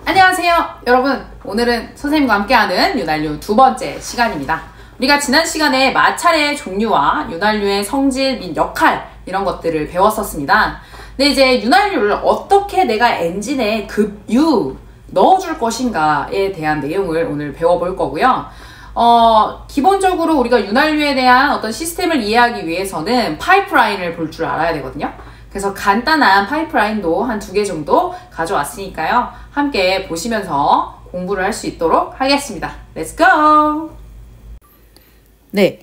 안녕하세요 여러분, 오늘은 선생님과 함께하는 윤활유 두 번째 시간입니다. 우리가 지난 시간에 마찰의 종류와 윤활유의 성질 및 역할 이런 것들을 배웠었습니다. 근데 이제 윤활유를 어떻게 내가 엔진에 급유 넣어줄 것인가에 대한 내용을 오늘 배워볼 거고요. 기본적으로 우리가 윤활유에 대한 어떤 시스템을 이해하기 위해서는 파이프라인을 볼 줄 알아야 되거든요. 그래서 간단한 파이프라인도 한 2개 정도 가져왔으니까요. 함께 보시면서 공부를 할 수 있도록 하겠습니다. Let's go! 네,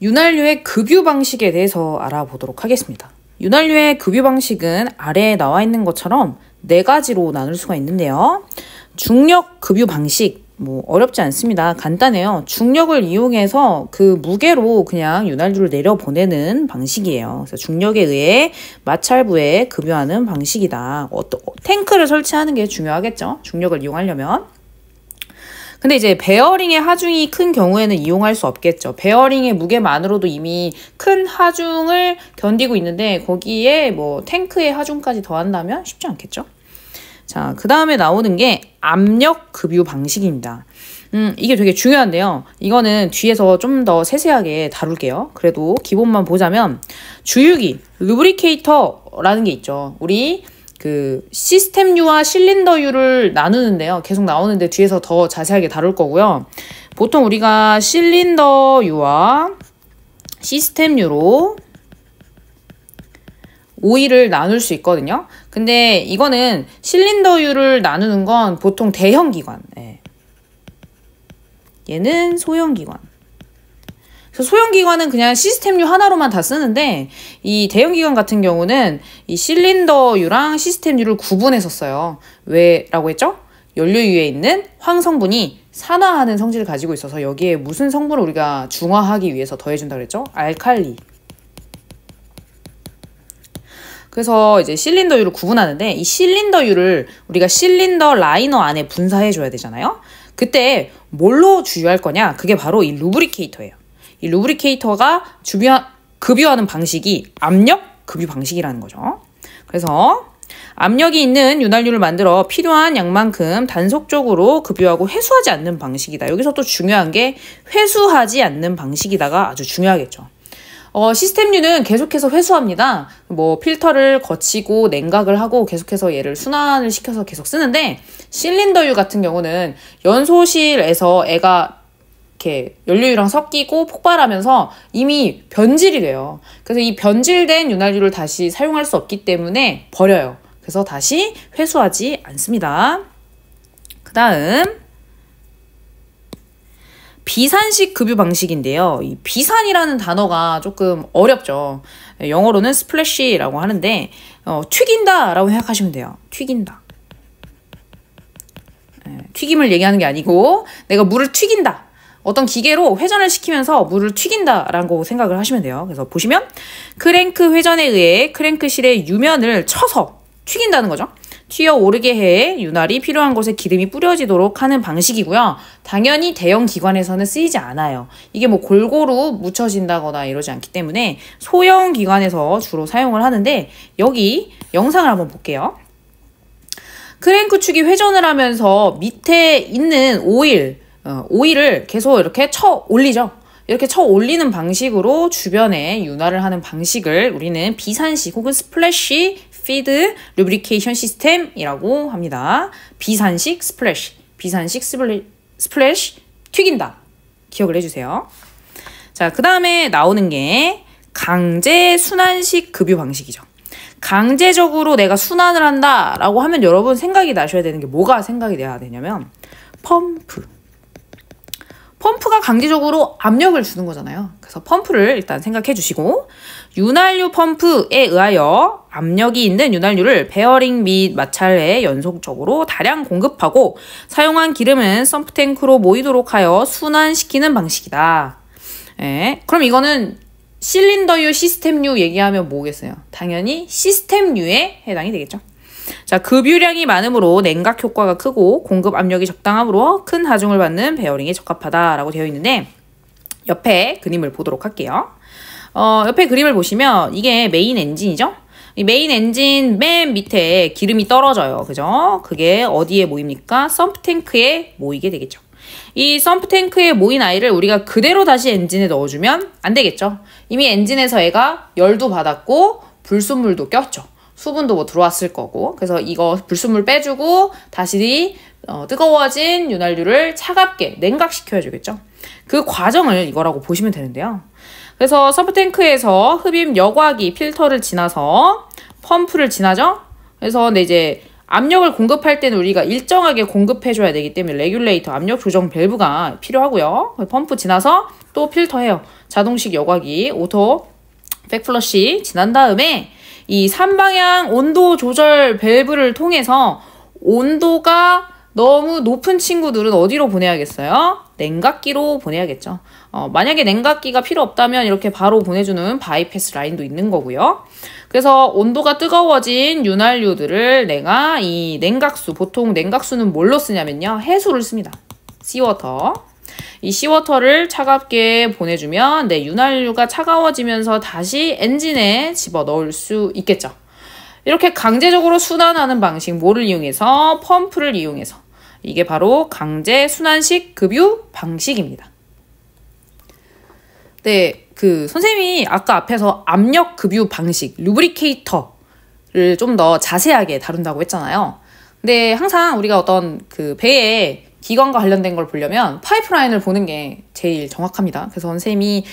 윤활유의 급유 방식에 대해서 알아보도록 하겠습니다. 윤활유의 급유 방식은 아래에 나와 있는 것처럼 4가지로 나눌 수가 있는데요. 중력 급유 방식, 어렵지 않습니다. 간단해요. 중력을 이용해서 그 무게로 그냥 윤활유를 내려보내는 방식이에요. 그래서 중력에 의해 마찰부에 급유하는 방식이다. 탱크를 설치하는 게 중요하겠죠. 중력을 이용하려면. 근데 이제 베어링의 하중이 큰 경우에는 이용할 수 없겠죠. 베어링의 무게만으로도 이미 큰 하중을 견디고 있는데 거기에 탱크의 하중까지 더한다면 쉽지 않겠죠. 자, 그 다음에 나오는 게 압력 급유 방식입니다. 이게 되게 중요한데요. 이거는 뒤에서 좀 더 세세하게 다룰게요. 그래도 기본만 보자면 주유기, 루브리케이터라는 게 있죠. 우리 그 시스템유와 실린더유를 나누는데요. 계속 나오는데 뒤에서 더 자세하게 다룰 거고요. 보통 우리가 실린더유와 시스템유로 오일을 나눌 수 있거든요. 근데 이거는 실린더유를 나누는 건 보통 대형 기관. 얘는 소형 기관. 그래서 소형 기관은 그냥 시스템유 하나로만 다 쓰는데 이 대형 기관 같은 경우는 이 실린더유랑 시스템유를 구분해서 써요. 왜라고 했죠? 연료유에 있는 황성분이 산화하는 성질을 가지고 있어서 여기에 무슨 성분을 우리가 중화하기 위해서 더해준다 그랬죠? 알칼리. 그래서 이제 실린더유를 구분하는데 이 실린더유를 우리가 실린더 라이너 안에 분사해줘야 되잖아요. 그때 뭘로 주유할 거냐? 그게 바로 이 루브리케이터예요. 이 루브리케이터가 급유하는 방식이 압력 급유 방식이라는 거죠. 그래서 압력이 있는 윤활유를 만들어 필요한 양만큼 단속적으로 급유하고 회수하지 않는 방식이다. 여기서 또 중요한 게 회수하지 않는 방식이다가 아주 중요하겠죠. 시스템유는 계속해서 회수합니다. 필터를 거치고 냉각을 하고 계속해서 얘를 순환을 시켜서 계속 쓰는데 실린더유 같은 경우는 연소실에서 애가 이렇게 연료유랑 섞이고 폭발하면서 이미 변질이 돼요. 그래서 이 변질된 윤활유를 다시 사용할 수 없기 때문에 버려요. 그래서 다시 회수하지 않습니다. 그 다음 비산식 급유 방식인데요. 이 비산이라는 단어가 조금 어렵죠. 영어로는 스플래시라고 하는데 튀긴다 라고 생각하시면 돼요. 튀긴다. 튀김을 얘기하는 게 아니고 내가 물을 튀긴다. 어떤 기계로 회전을 시키면서 물을 튀긴다라고 생각을 하시면 돼요. 그래서 보시면 크랭크 회전에 의해 크랭크실의 유면을 쳐서 튀긴다는 거죠. 튀어오르게 해 윤활이 필요한 곳에 기름이 뿌려지도록 하는 방식이고요. 당연히 대형 기관에서는 쓰이지 않아요. 이게 골고루 묻혀진다거나 이러지 않기 때문에 소형 기관에서 주로 사용을 하는데 여기 영상을 한번 볼게요. 크랭크축이 회전을 하면서 밑에 있는 오일을 계속 이렇게 쳐 올리죠. 이렇게 쳐 올리는 방식으로 주변에 윤활을 하는 방식을 우리는 비산식 혹은 스플래시 피드 루브리케이션 시스템이라고 합니다. 비산식 스플래시, 비산식 스플래시 튀긴다. 기억을 해주세요. 자, 그 다음에 나오는 게 강제 순환식 급유 방식이죠. 강제적으로 내가 순환을 한다라고 하면 여러분 생각이 나셔야 되는 게 뭐가 생각이 돼야 되냐면 펌프. 펌프가 강제적으로 압력을 주는 거잖아요. 그래서 펌프를 일단 생각해 주시고 윤활유 펌프에 의하여 압력이 있는 윤활유를 베어링 및 마찰에 연속적으로 다량 공급하고 사용한 기름은 펌프탱크로 모이도록 하여 순환시키는 방식이다. 그럼 이거는 실린더유, 시스템유 얘기하면 뭐겠어요? 당연히 시스템유에 해당이 되겠죠. 자, 급유량이 많으므로 냉각 효과가 크고 공급 압력이 적당하므로 큰 하중을 받는 베어링에 적합하다라고 되어 있는데 옆에 그림을 보도록 할게요. 옆에 그림을 보시면 이게 메인 엔진이죠. 이 메인 엔진 맨 밑에 기름이 떨어져요. 그죠? 그게 어디에 모입니까? 썸프 탱크에 모이게 되겠죠. 이 썸프 탱크에 모인 아이를 우리가 그대로 다시 엔진에 넣어주면 안 되겠죠. 이미 엔진에서 애가 열도 받았고 불순물도 꼈죠. 수분도 뭐 들어왔을 거고. 그래서 이거 불순물 빼주고 다시 뜨거워진 윤활유를 차갑게 냉각시켜주겠죠. 그 과정을 이거라고 보시면 되는데요. 그래서 썸프 탱크에서 흡입 여과기 필터를 지나서 펌프를 지나죠. 그래서 근데 이제 압력을 공급할 때는 우리가 일정하게 공급해줘야 되기 때문에 레귤레이터 압력 조정 밸브가 필요하고요. 펌프 지나서 또 필터해요. 자동식 여과기 오토 백플러시 지난 다음에 이 3방향 온도 조절 밸브를 통해서 온도가 너무 높은 친구들은 어디로 보내야겠어요? 냉각기로 보내야겠죠. 만약에 냉각기가 필요 없다면 이렇게 바로 보내주는 바이패스 라인도 있는 거고요. 그래서 온도가 뜨거워진 윤활유들을 내가 이 냉각수, 보통 냉각수는 뭘로 쓰냐면요. 해수를 씁니다. 씨워터. 이 씨워터를 차갑게 보내주면 내 윤활유가 차가워지면서 다시 엔진에 집어넣을 수 있겠죠. 이렇게 강제적으로 순환하는 방식, 뭐를 이용해서? 펌프를 이용해서. 이게 바로 강제 순환식 급유 방식입니다. 네, 선생님이 아까 앞에서 압력 급유 방식, 루브리케이터를 좀 더 자세하게 다룬다고 했잖아요. 근데 항상 우리가 어떤 배에 기관과 관련된 걸 보려면 파이프라인을 보는 게 제일 정확합니다. 그래서 선생님이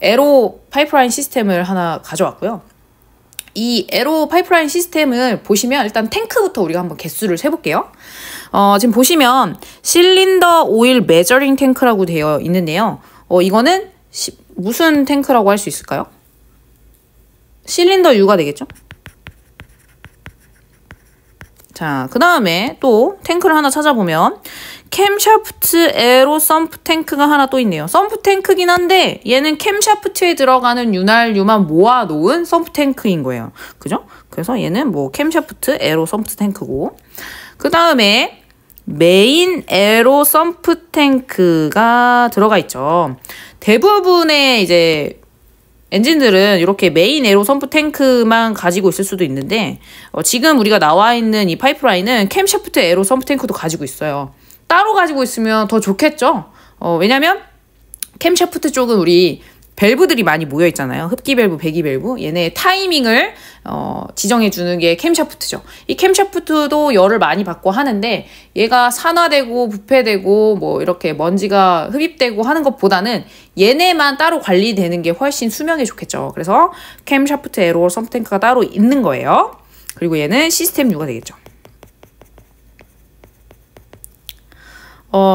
에로 파이프라인 시스템을 하나 가져왔고요. 이 에로 파이프라인 시스템을 보시면 일단 탱크부터 우리가 한번 개수를 세볼게요. 지금 보시면 실린더 오일 메저링 탱크라고 되어 있는데요. 이거는 무슨 탱크라고 할 수 있을까요? 실린더 U가 되겠죠? 자, 그 다음에 또 탱크를 하나 찾아보면 캠샤프트 에로 썸프 탱크가 하나 또 있네요. 썸프 탱크긴 한데 얘는 캠샤프트에 들어가는 윤활유만 모아놓은 썸프 탱크인 거예요. 그죠? 그래서 얘는 뭐 캠샤프트 에로 썸프 탱크고, 그 다음에 메인 에로 썸프 탱크가 들어가 있죠. 대부분의 이제 엔진들은 이렇게 메인 에로 썸프 탱크만 가지고 있을 수도 있는데 지금 우리가 나와 있는 이 파이프라인은 캠샤프트 에로 썸프 탱크도 가지고 있어요. 따로 가지고 있으면 더 좋겠죠. 왜냐면 캠샤프트 쪽은 우리 밸브들이 많이 모여 있잖아요. 흡기 밸브, 배기 밸브. 얘네 타이밍을 지정해 주는 게 캠샤프트죠. 이 캠샤프트도 열을 많이 받고 하는데 얘가 산화되고 부패되고 뭐 이렇게 먼지가 흡입되고 하는 것보다는 얘네만 따로 관리되는 게 훨씬 수명에 좋겠죠. 그래서 캠샤프트 에로 썸프 탱크가 따로 있는 거예요. 그리고 얘는 시스템 U가 되겠죠.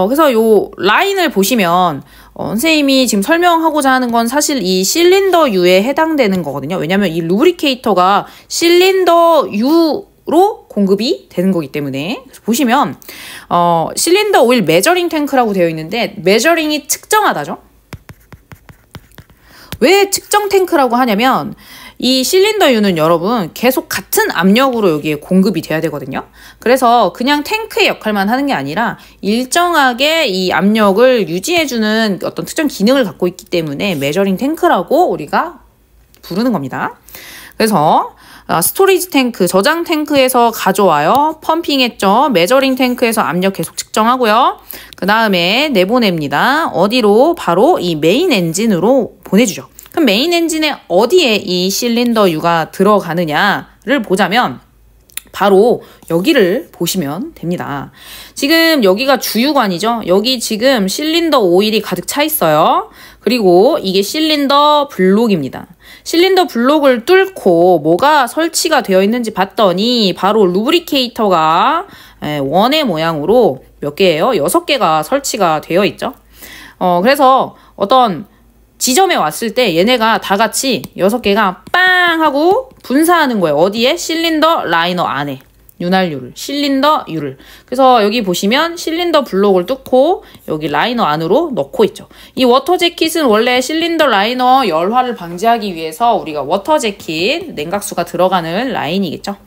그래서 요 라인을 보시면 선생님이 지금 설명하고자 하는 건 사실 이 실린더 U에 해당되는 거거든요. 왜냐면 이 루브리케이터가 실린더 U로 공급이 되는 거기 때문에. 그래서 보시면 실린더 오일 메저링 탱크라고 되어 있는데 메저링이 측정하다죠. 왜 측정 탱크라고 하냐면 이 실린더 U는 여러분 계속 같은 압력으로 여기에 공급이 돼야 되거든요. 그래서 그냥 탱크의 역할만 하는 게 아니라 일정하게 이 압력을 유지해주는 어떤 특정 기능을 갖고 있기 때문에 메저링 탱크라고 우리가 부르는 겁니다. 그래서 스토리지 탱크, 저장 탱크에서 가져와요. 펌핑했죠. 메저링 탱크에서 압력 계속 측정하고요. 그 다음에 내보냅니다. 어디로? 바로 이 메인 엔진으로 보내주죠. 그럼 메인 엔진에 어디에 이 실린더 U가 들어가느냐를 보자면 바로 여기를 보시면 됩니다. 지금 여기가 주유관이죠. 여기 지금 실린더 오일이 가득 차 있어요. 그리고 이게 실린더 블록입니다. 실린더 블록을 뚫고 뭐가 설치가 되어 있는지 봤더니 바로 루브리케이터가 원의 모양으로 몇 개예요? 6개가 설치가 되어 있죠. 그래서 어떤 지점에 왔을 때 얘네가 다 같이 6개가 빵 하고 분사하는 거예요. 어디에? 실린더 라이너 안에. 윤활유를. 실린더 U를. 그래서 여기 보시면 실린더 블록을 뚫고 여기 라이너 안으로 넣고 있죠. 이 워터 재킷은 원래 실린더 라이너 열화를 방지하기 위해서 우리가 워터 재킷, 냉각수가 들어가는 라인이겠죠.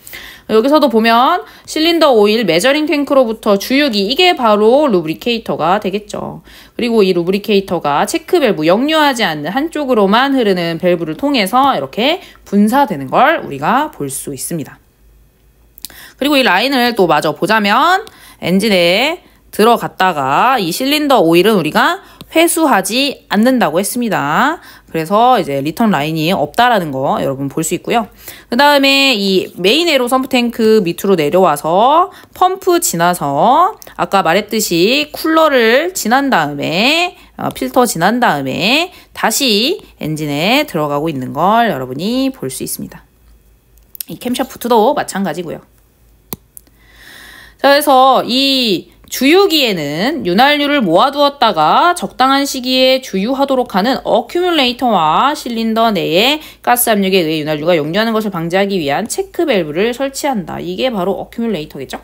여기서도 보면 실린더 오일 메저링 탱크로부터 주유기, 이게 바로 루브리케이터가 되겠죠. 그리고 이 루브리케이터가 체크 밸브, 역류하지 않는 한쪽으로만 흐르는 밸브를 통해서 이렇게 분사되는 걸 우리가 볼 수 있습니다. 그리고 이 라인을 또 마저 보자면 엔진에 들어갔다가 이 실린더 오일은 우리가 회수하지 않는다고 했습니다. 그래서 이제 리턴 라인이 없다라는 거 여러분 볼 수 있고요. 그 다음에 이 메인 에로 펌프 탱크 밑으로 내려와서 펌프 지나서 아까 말했듯이 쿨러를 지난 다음에 필터 지난 다음에 다시 엔진에 들어가고 있는 걸 여러분이 볼 수 있습니다. 이 캠샤프트도 마찬가지고요. 자, 그래서 이 주유기에는 윤활유를 모아두었다가 적당한 시기에 주유하도록 하는 어큐뮬레이터와 실린더 내에 가스 압력에 의해 윤활유가 역류하는 것을 방지하기 위한 체크 밸브를 설치한다. 이게 바로 어큐뮬레이터겠죠?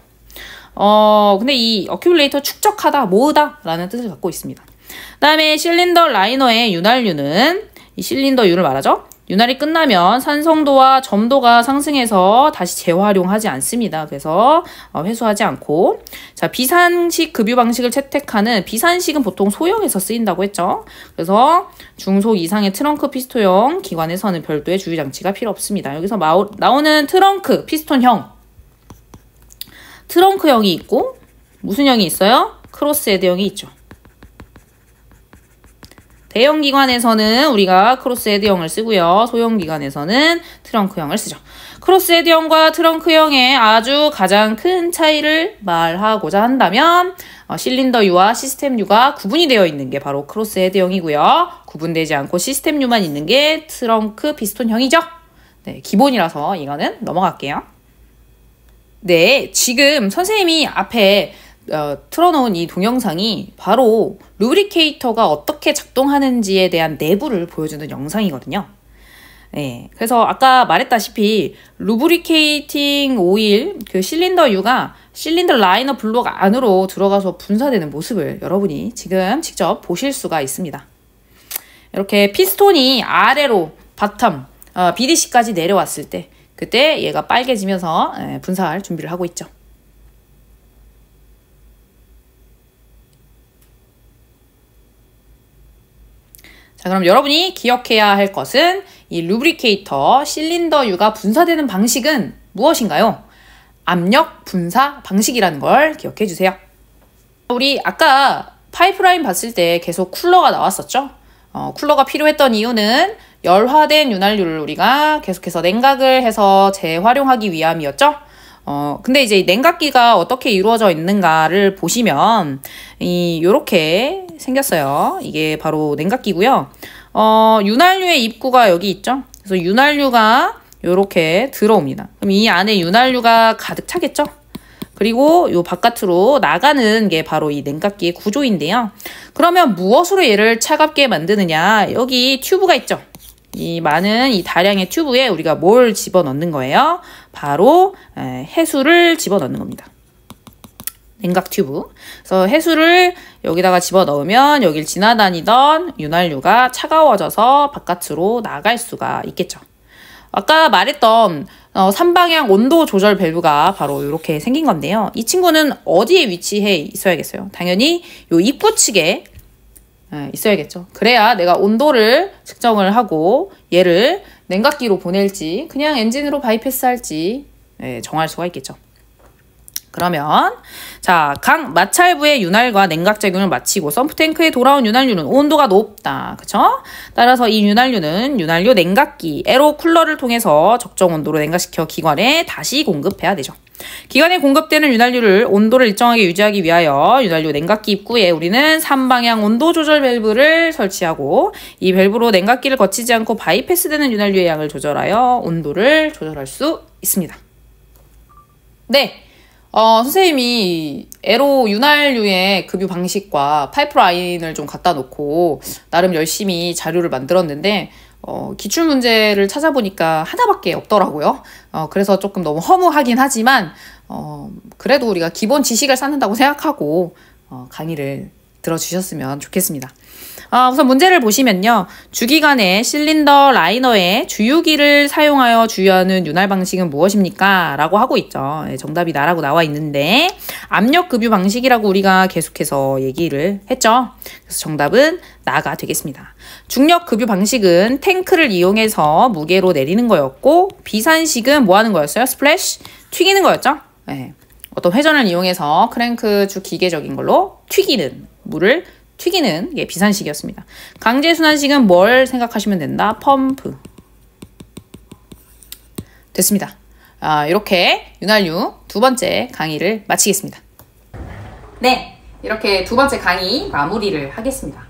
근데 이 어큐뮬레이터 축적하다, 모으다 라는 뜻을 갖고 있습니다. 그 다음에 실린더 라이너의 윤활유는 이 실린더유를 말하죠. 윤활이 끝나면 산성도와 점도가 상승해서 다시 재활용하지 않습니다. 그래서 회수하지 않고, 자, 비산식 급유 방식을 채택하는, 비산식은 보통 소형에서 쓰인다고 했죠. 그래서 중속 이상의 트렁크 피스톤형 기관에서는 별도의 주유 장치가 필요 없습니다. 여기서 나오는 트렁크 피스톤형, 트렁크형이 있고 무슨 형이 있어요? 크로스 헤드형이 있죠. 대형 기관에서는 우리가 크로스 헤드형을 쓰고요. 소형 기관에서는 트렁크형을 쓰죠. 크로스 헤드형과 트렁크형의 아주 가장 큰 차이를 말하고자 한다면 실린더유와 시스템유가 구분이 되어 있는 게 바로 크로스 헤드형이고요. 구분되지 않고 시스템유만 있는 게 트렁크 피스톤형이죠. 네, 기본이라서 이거는 넘어갈게요. 네, 지금 선생님이 앞에 틀어놓은 이 동영상이 바로 루브리케이터가 어떻게 작동하는지에 대한 내부를 보여주는 영상이거든요. 네, 그래서 아까 말했다시피 루브리케이팅 오일, 그 실린더유가 실린더 라이너 블록 안으로 들어가서 분사되는 모습을 여러분이 지금 직접 보실 수가 있습니다. 이렇게 피스톤이 아래로 바텀, BDC까지 내려왔을 때 그때 얘가 빨개지면서 분사할 준비를 하고 있죠. 자, 그럼 여러분이 기억해야 할 것은 이 루브리케이터 실린더유가 분사되는 방식은 무엇인가요? 압력 분사 방식이라는 걸 기억해 주세요. 우리 아까 파이프라인 봤을 때 계속 쿨러가 나왔었죠? 쿨러가 필요했던 이유는 열화된 윤활유를 우리가 계속해서 냉각을 해서 재활용하기 위함이었죠? 근데 이제 냉각기가 어떻게 이루어져 있는가를 보시면, 요렇게 생겼어요. 이게 바로 냉각기고요. 윤활유의 입구가 여기 있죠? 그래서 윤활유가 요렇게 들어옵니다. 그럼 이 안에 윤활유가 가득 차겠죠? 그리고 요 바깥으로 나가는 게 바로 이 냉각기의 구조인데요. 그러면 무엇으로 얘를 차갑게 만드느냐? 여기 튜브가 있죠? 이 많은 이 다량의 튜브에 우리가 뭘 집어넣는 거예요? 바로 해수를 집어넣는 겁니다. 냉각 튜브. 그래서 해수를 여기다가 집어넣으면 여길 지나다니던 윤활유가 차가워져서 바깥으로 나갈 수가 있겠죠. 아까 말했던 3방향 온도 조절 밸브가 바로 이렇게 생긴 건데요. 이 친구는 어디에 위치해 있어야겠어요? 당연히 요 입구 측에 있어야겠죠. 그래야 내가 온도를 측정을 하고 얘를 냉각기로 보낼지 그냥 엔진으로 바이패스 할지 정할 수가 있겠죠. 그러면 자, 각 마찰부의 윤활과 냉각 작용을 마치고 펌프탱크에 돌아온 윤활유는 온도가 높다. 그쵸? 따라서 이 윤활유는 윤활유 냉각기 에로 쿨러를 통해서 적정 온도로 냉각시켜 기관에 다시 공급해야 되죠. 기관에 공급되는 윤활유를 온도를 일정하게 유지하기 위하여 윤활유 냉각기 입구에 우리는 3방향 온도 조절 밸브를 설치하고 이 밸브로 냉각기를 거치지 않고 바이패스되는 윤활유의 양을 조절하여 온도를 조절할 수 있습니다. 네. 선생님이 에로 윤활유의 급유 방식과 파이프라인을 좀 갖다 놓고 나름 열심히 자료를 만들었는데 기출문제를 찾아보니까 하나밖에 없더라고요. 그래서 조금 너무 허무하긴 하지만 그래도 우리가 기본 지식을 쌓는다고 생각하고 강의를 들어주셨으면 좋겠습니다. 우선 문제를 보시면요. 주기관의 실린더 라이너의 주유기를 사용하여 주유하는 윤활 방식은 무엇입니까? 라고 하고 있죠. 네, 정답이 나라고 나와 있는데 압력 급유 방식이라고 우리가 계속해서 얘기를 했죠. 그래서 정답은 나가 되겠습니다. 중력 급유 방식은 탱크를 이용해서 무게로 내리는 거였고 비산식은 뭐 하는 거였어요? 스플래시? 튀기는 거였죠. 네. 어떤 회전을 이용해서 크랭크 주 기계적인 걸로 튀기는 물을 튀기는 게 비산식이었습니다. 강제순환식은 뭘 생각하시면 된다? 펌프. 됐습니다. 이렇게 윤활유 두 번째 강의를 마치겠습니다. 네, 이렇게 두 번째 강의 마무리를 하겠습니다.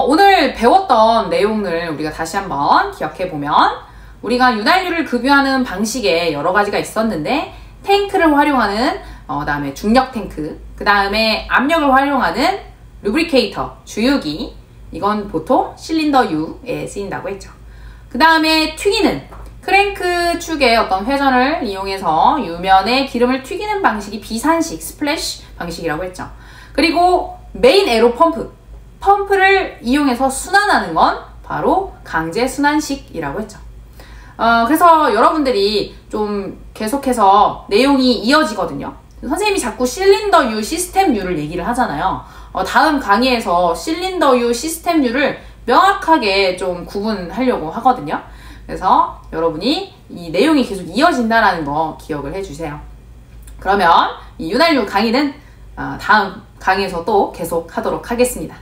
오늘 배웠던 내용을 우리가 다시 한번 기억해보면 우리가 윤활유를 급유하는 방식에 여러 가지가 있었는데 탱크를 활용하는 다음에 중력 탱크, 그 다음에 압력을 활용하는 루브리케이터, 주유기, 이건 보통 실린더유에 쓰인다고 했죠. 그 다음에 튀기는 크랭크 축의 어떤 회전을 이용해서 유면에 기름을 튀기는 방식이 비산식, 스플래시 방식이라고 했죠. 그리고 메인 에로 펌프, 펌프를 이용해서 순환하는 건 바로 강제 순환식이라고 했죠. 그래서 여러분들이 좀 계속해서 내용이 이어지거든요. 선생님이 자꾸 실린더유, 시스템유를 얘기를 하잖아요. 다음 강의에서 실린더유, 시스템유를 명확하게 좀 구분하려고 하거든요. 그래서 여러분이 이 내용이 계속 이어진다는 거 기억을 해주세요. 그러면 이 윤활유 강의는 다음 강의에서 또 계속 하도록 하겠습니다.